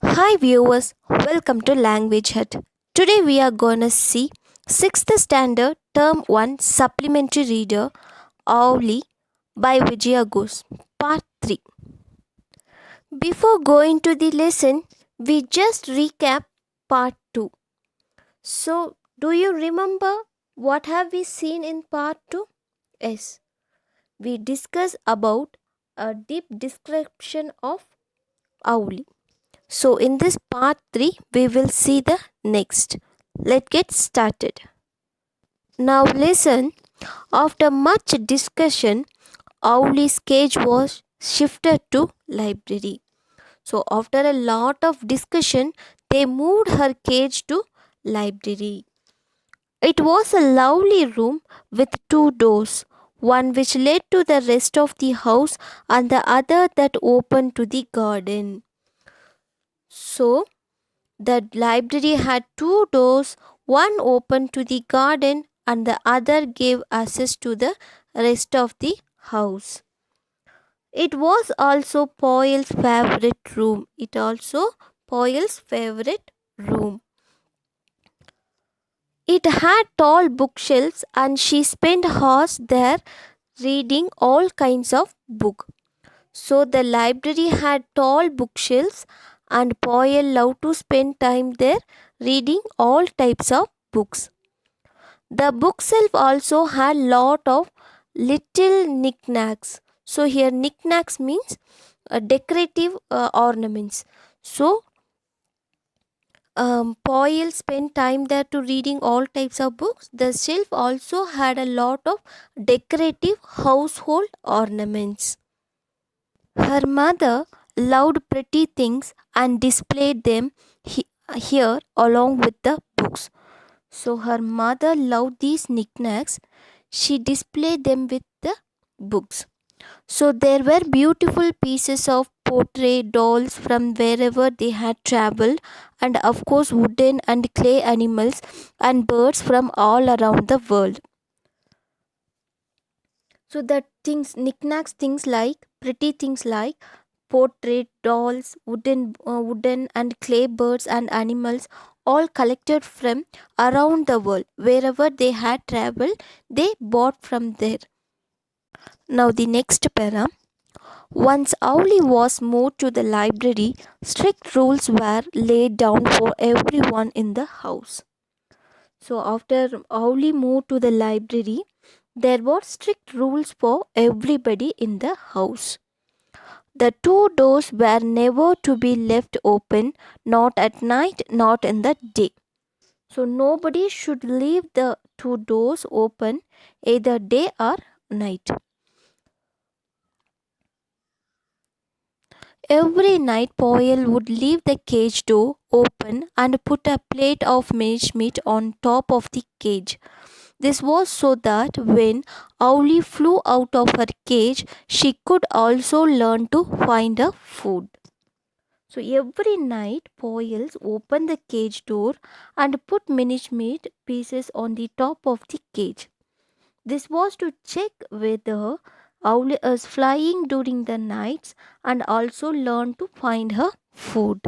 Hi viewers, welcome to Language Hut. Today we are gonna see 6th Standard Term 1 Supplementary Reader Owly by Vijaya Ghosh, Part 3. Before going to the lesson, we just recap Part 2. So, do you remember what have we seen in Part 2? Yes, we discussed about a deep description of Owly. So, in this part 3, we will see the next. Let's get started. Now, listen. After much discussion, Owly's cage was shifted to library. So, after a lot of discussion, they moved her cage to library. It was a lovely room with two doors, one which led to the rest of the house and the other that opened to the garden. So, the library had two doors, one open to the garden and the other gave access to the rest of the house. It was also Poyle's favorite room. It had tall bookshelves and she spent hours there reading all kinds of books. So the library had tall bookshelves and Poyle loved to spend time there reading all types of books. The bookshelf also had lot of little knickknacks. So here knickknacks means decorative ornaments. So Poyle spent time there to reading all types of books. The shelf also had a lot of decorative household ornaments. Her mother loved pretty things and displayed them here along with the books. So her mother loved these knickknacks. She displayed them with the books. So there were beautiful pieces of portrait dolls from wherever they had traveled, and of course, wooden and clay animals and birds from all around the world. So the things, knickknacks, things like pretty things like portrait dolls, wooden and clay birds and animals, all collected from around the world. Wherever they had traveled, they bought from there. Now the next para. Once Owly was moved to the library, strict rules were laid down for everyone in the house. So after Owly moved to the library, there were strict rules for everybody in the house. The two doors were never to be left open, not at night, not in the day. So nobody should leave the two doors open either day or night. Every night, Poyle would leave the cage door open and put a plate of mincemeat on top of the cage. This was so that when Owly flew out of her cage, she could also learn to find her food. So every night, Poyles opened the cage door and put mincemeat pieces on the top of the cage. This was to check whether Owl is flying during the nights and also learn to find her food.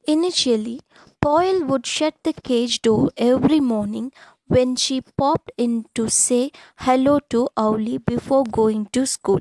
Initially, Poyle would shut the cage door every morning when she popped in to say hello to Owly before going to school.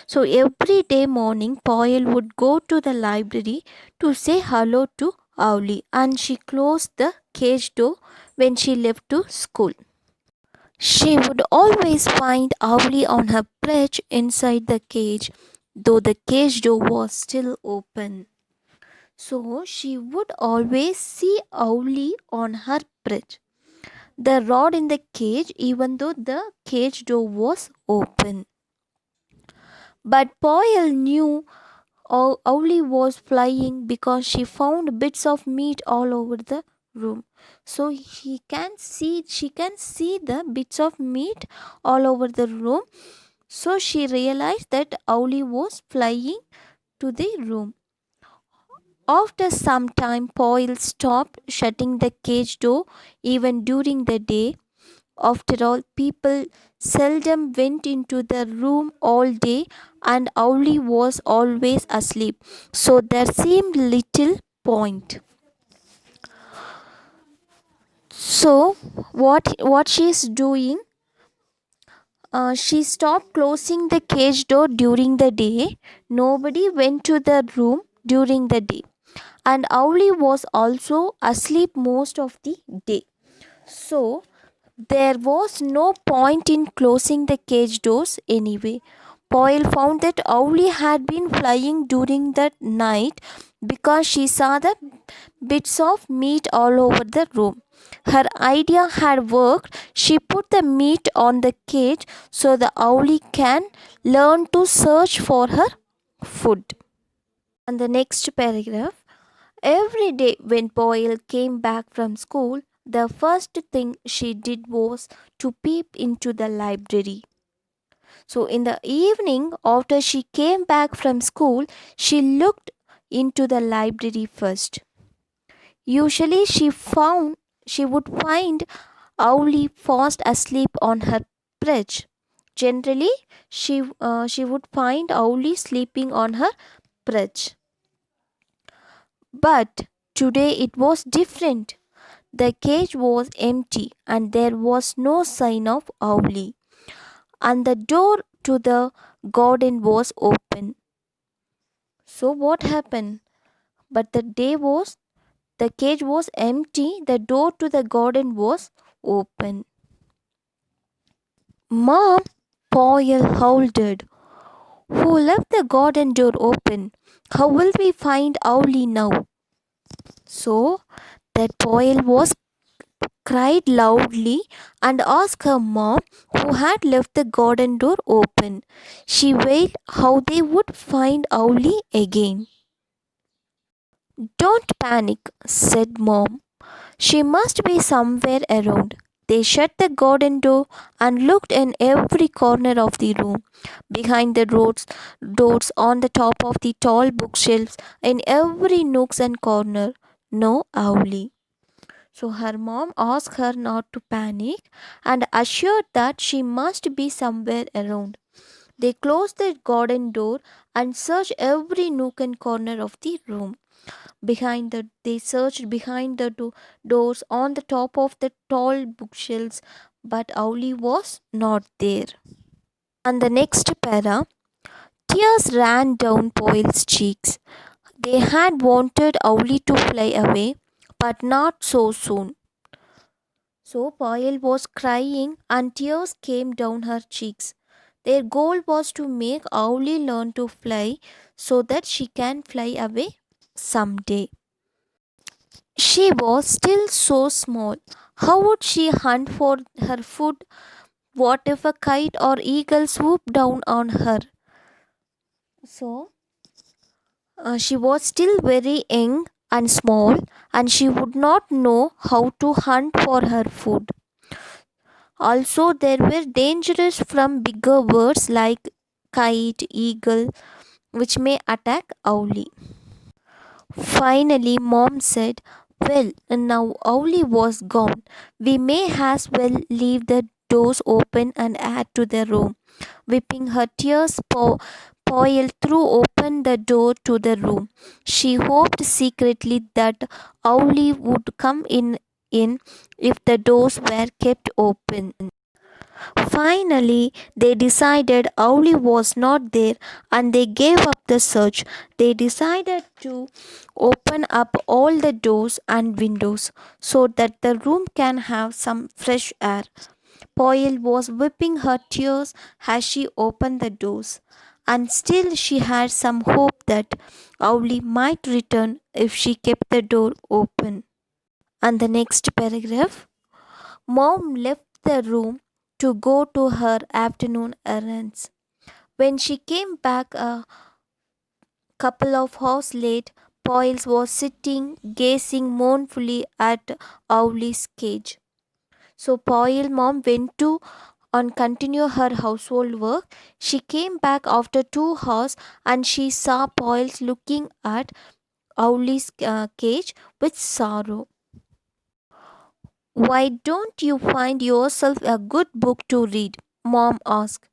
So every day morning, Poyle would go to the library to say hello to Owly and she closed the cage door when she left to school. She would always find Owly on her perch inside the cage, though the cage door was still open. So she would always see Owly on her perch, the rod in the cage, even though the cage door was open. But Poyle knew Owly was flying because she found bits of meat all over the room. So she can see the bits of meat all over the room. So she realized that Owly was flying to the room. After some time, Poyle stopped shutting the cage door even during the day. After all, people seldom went into the room all day, and Owly was always asleep, so there seemed little point. So, what she is doing? She stopped closing the cage door during the day. Nobody went to the room during the day, and Owly was also asleep most of the day. So, there was no point in closing the cage doors anyway. Poyle found that Owly had been flying during the night because she saw the bits of meat all over the room. Her idea had worked. She put the meat on the cage so the Owly can learn to search for her food. And the next paragraph. Every day when Boyle came back from school, the first thing she did was to peep into the library. So, in the evening, after she came back from school, she looked into the library first. Usually, she would find Owly fast asleep on her perch. Generally, she would find Owly sleeping on her perch. But today it was different. The cage was empty and there was no sign of Owly, and the door to the garden was open. So, what happened? But the cage was empty, the door to the garden was open. Mom, Poyle howled. Who left the garden door open? How will we find Owly now? So, that Poyle was cried loudly and asked her mom who had left the garden door open. She wailed how they would find Owly again. Don't panic, said mom. She must be somewhere around. They shut the garden door and looked in every corner of the room, behind the doors, on the top of the tall bookshelves, in every nooks and corner. No Owly. So her mom asked her not to panic and assured that she must be somewhere around. They closed the garden door and searched every nook and corner of the room. They searched behind the doors, on the top of the tall bookshelves, but Owly was not there. And the next para, tears ran down Poyle's cheeks. They had wanted Owly to fly away, but not so soon. So Payal was crying and tears came down her cheeks. Their goal was to make Owly learn to fly so that she can fly away someday. She was still so small. How would she hunt for her food? What if a kite or eagle swooped down on her? So she was still very young and small, and she would not know how to hunt for her food. Also, there were dangers from bigger birds like kite, eagle, which may attack Owly. Finally, Mom said, well, now Owly was gone. We may as well leave the doors open and add to the room. Weeping her tears, Poyle threw open the door to the room. She hoped secretly that Owly would come in if the doors were kept open. Finally, they decided Owly was not there and they gave up the search. They decided to open up all the doors and windows so that the room can have some fresh air. Poyle was wiping her tears as she opened the doors, and still she had some hope that Owly might return if she kept the door open. And the next paragraph, Mom left the room to go to her afternoon errands. When she came back a couple of hours late, Poyles was sitting gazing mournfully at Owly's cage. So Poyle mom went to and continue her household work. She came back after 2 hours and she saw Poyles looking at Owly's cage with sorrow. Why don't you find yourself a good book to read? Mom asked.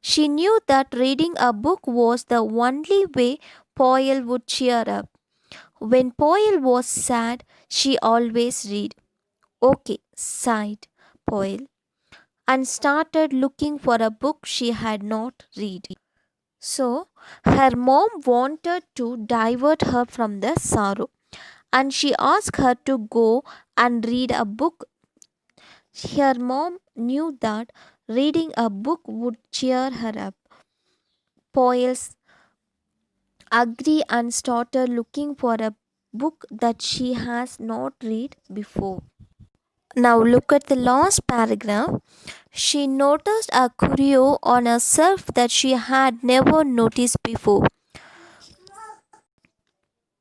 She knew that reading a book was the only way Poyle would cheer up. When Poyle was sad, she always read. Okay, sighed Poyle, and started looking for a book she had not read. So, her mom wanted to divert her from the sorrow, and she asked her to go and read a book. Her mom knew that reading a book would cheer her up. Poyles agreed and started looking for a book that she has not read before. Now look at the last paragraph. She noticed a curio on a shelf that she had never noticed before.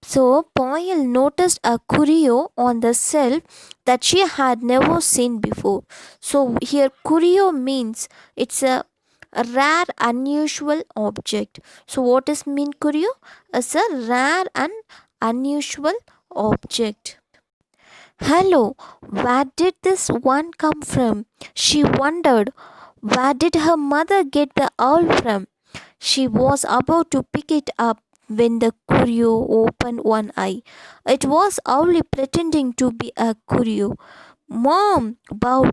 So Poyle noticed a curio on the shelf that she had never seen before. So here curio means it's a rare unusual object. So what does mean curio? It's a rare and unusual object. Hello, where did this one come from? She wondered. Where did her mother get the owl from? She was about to pick it up when the curio opened one eye. It was Owly pretending to be a curio. Mom, bowed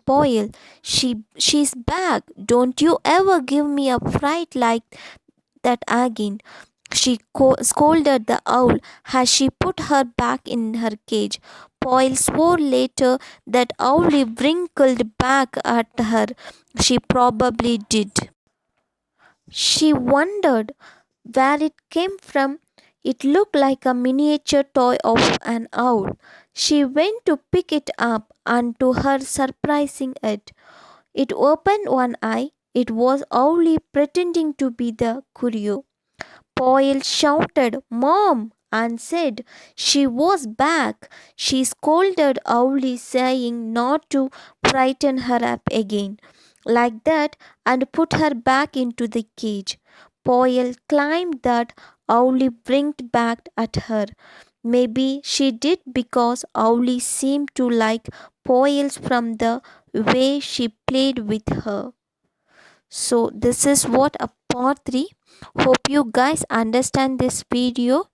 Poyle. She's back. Don't you ever give me a fright like that again. She scolded the owl as she put her back in her cage. Poyle swore later that Owly wrinkled back at her. She probably did. She wondered where it came from. It looked like a miniature toy of an owl. She went to pick it up, and to her surprising it opened one eye. It was Owly pretending to be the curio. Poyle shouted, Mom! And said she was back. She scolded Owly, saying not to frighten her up again, like that, and put her back into the cage. Poyle climbed that Owly blinked back at her. Maybe she did because Owly seemed to like Poyles from the way she played with her. So this is what a part 3. Hope you guys understand this video.